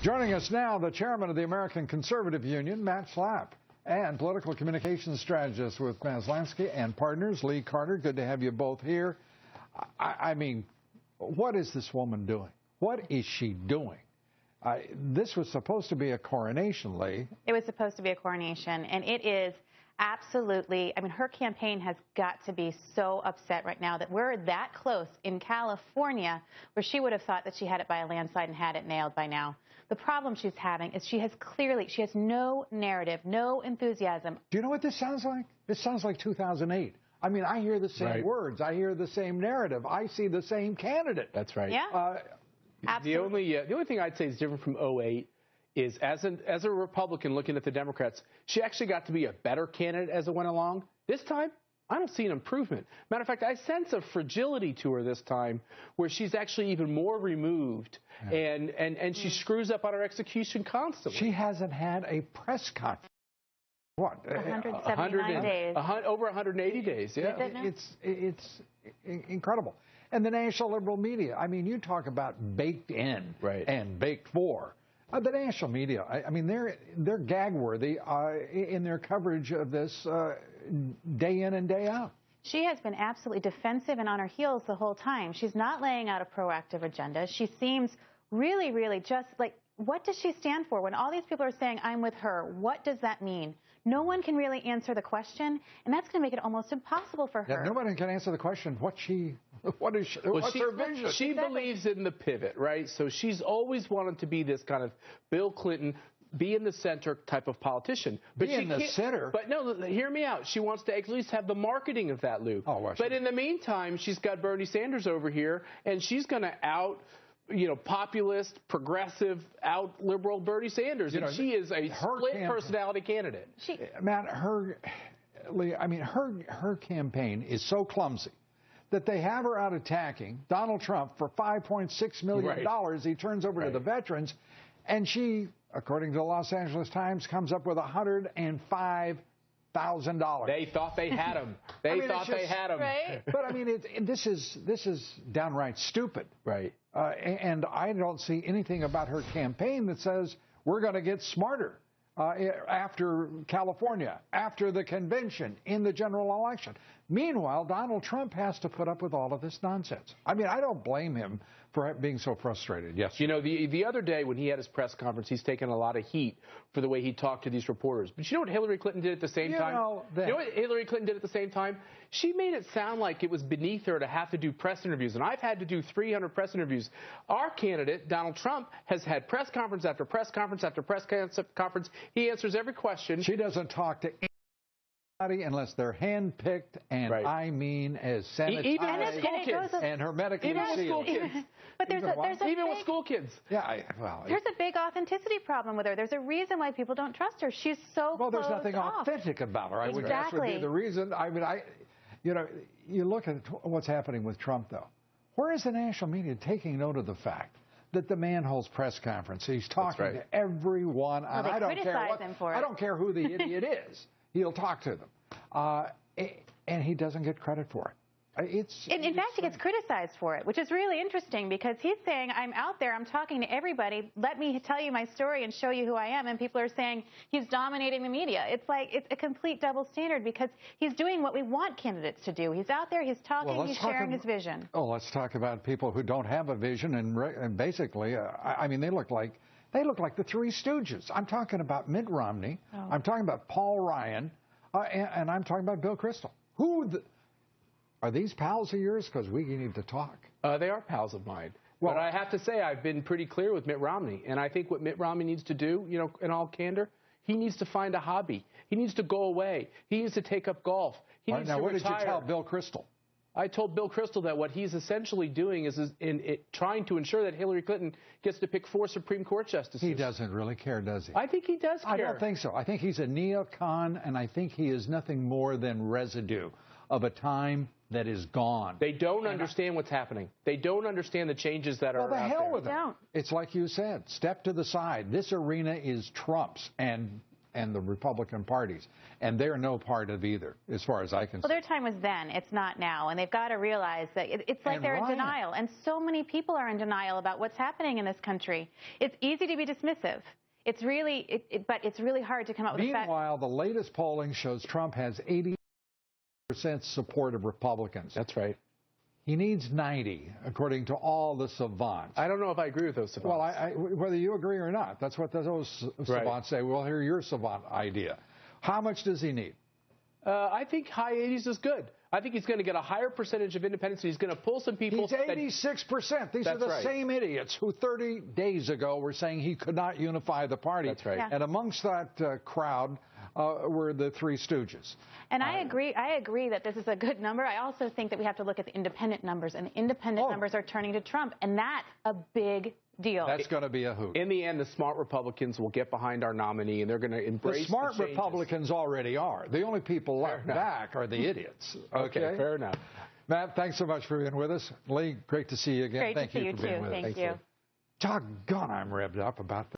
Joining us now, the chairman of the American Conservative Union, Matt Schlapp, and political communications strategist with Maslansky and Partners, Lee Carter. Good to have you both here. I mean, what is this woman doing? What is she doing? This was supposed to be a coronation, Lee. It was supposed to be a coronation, and it is absolutely, I mean, her campaign has got to be so upset right now that we're that close in California, where she would have thought that she had it by a landslide and had it nailed by now. The problem she's having is she has no narrative, no enthusiasm. Do you know what this sounds like? This sounds like 2008. I mean, I hear the same words. I hear the same narrative. I see the same candidate. That's right. Yeah. Absolutely. The only thing I'd say is different from 08 is as a Republican looking at the Democrats, she actually got to be a better candidate as it went along. This time, I don't see an improvement. Matter of fact, I sense a fragility to her this time where she's actually even more removed and she screws up on her execution constantly. She hasn't had a press conference. What? 179 days. Over 180 days, yeah. It's incredible. And the national liberal media, I mean, you talk about baked in and baked for. The national media, I mean, they're gag-worthy in their coverage of this day in and day out. She has been absolutely defensive and on her heels the whole time. She's not laying out a proactive agenda. She seems really, really just like, what does she stand for? When all these people are saying, I'm with her, what does that mean? No one can really answer the question, and that's going to make it almost impossible for her. Yeah, nobody can answer the question, what's her vision? She believes in the pivot, right? So she's always wanted to be this kind of Bill Clinton, be in the center type of politician. But be in the center? But no, hear me out. She wants to at least have the marketing of that, Lou. Oh, but in the meantime, she's got Bernie Sanders over here, and she's going to populist, progressive, out-liberal Bernie Sanders. And she is a split-personality candidate. Matt, her campaign is so clumsy that they have her out attacking Donald Trump for $5.6 million he turns over to the veterans, and she, according to the Los Angeles Times, comes up with $105,000. They thought they had him. They had him. Right? But I mean, this is downright stupid. Right. And I don't see anything about her campaign that says we're going to get smarter after California, after the convention, in the general election. Meanwhile, Donald Trump has to put up with all of this nonsense. I mean, I don't blame him for being so frustrated. Yes. You know, the other day when he had his press conference, he's taken a lot of heat for the way he talked to these reporters. But you know what Hillary Clinton did at the same time? You know what Hillary Clinton did at the same time? She made it sound like it was beneath her to have to do press interviews. And I've had to do 300 press interviews. Our candidate, Donald Trump, has had press conference after press conference after press conference. He answers every question. She doesn't talk to anybody unless they're hand-picked, and I mean as sanitized even with school kids and hermetically sealed. But there's even with school kids. Yeah, there's a big authenticity problem with her. There's a reason why people don't trust her. She's so there's nothing authentic about her. I would guess would be the reason. I mean, you look at what's happening with Trump, though. Where is the national media taking note of the fact that the man holds press conference? He's talking to everyone. Well, they criticize him for it. I don't care who the idiot is. He'll talk to them. And he doesn't get credit for it. In fact, he gets criticized for it, which is really interesting because he's saying, I'm out there, I'm talking to everybody, let me tell you my story and show you who I am. And people are saying he's dominating the media. It's like it's a complete double standard because he's doing what we want candidates to do. He's out there, he's talking, he's sharing his vision. Oh, let's talk about people who don't have a vision and basically, I mean, they look like the Three Stooges. I'm talking about Mitt Romney. I'm talking about Paul Ryan. And I'm talking about Bill Kristol. Are these pals of yours? Because we need to talk. They are pals of mine. Well, but I have to say I've been pretty clear with Mitt Romney. And I think what Mitt Romney needs to do, in all candor, he needs to find a hobby. He needs to go away. He needs to take up golf. He needs to retire. What did you tell Bill Kristol? I told Bill Kristol that what he's essentially doing is trying to ensure that Hillary Clinton gets to pick 4 Supreme Court justices. He doesn't really care, does he? I think he does care. I don't think so. I think he's a neocon, and I think he is nothing more than residue of a time that is gone. They don't understand what's happening. They don't understand the changes that are out there. Well, the hell with them. It's like you said, step to the side. This arena is Trump's, and and the Republican parties, and they're no part of either, as far as I can see. Well, their time was then. It's not now, and they've got to realize that it's like they're in denial, and so many people are in denial about what's happening in this country. It's easy to be dismissive. It's really, but it's really hard to come up with a fact. Meanwhile, the latest polling shows Trump has 80% support of Republicans. That's right. He needs 90, according to all the savants. I don't know if I agree with those savants. Well, whether you agree or not, that's what those savants say. We'll hear your savant idea. How much does he need? I think high 80s is good. I think he's going to get a higher percentage of independents. He's going to pull some people. He's 86%. These are the same idiots who 30 days ago were saying he could not unify the party. That's right. Yeah. And amongst that crowd were the Three Stooges. And I agree that this is a good number. I also think that we have to look at the independent numbers, and the independent numbers are turning to Trump, and that's a big deal. That's going to be a hoot. In the end, the smart Republicans will get behind our nominee, and they're going to embrace the smart changes. Republicans already are. The only people left back are the idiots. Okay, fair enough. Matt, thanks so much for being with us. Lee, great to see you again. Great to see you too. Thank you. Doggone, I'm revved up about that.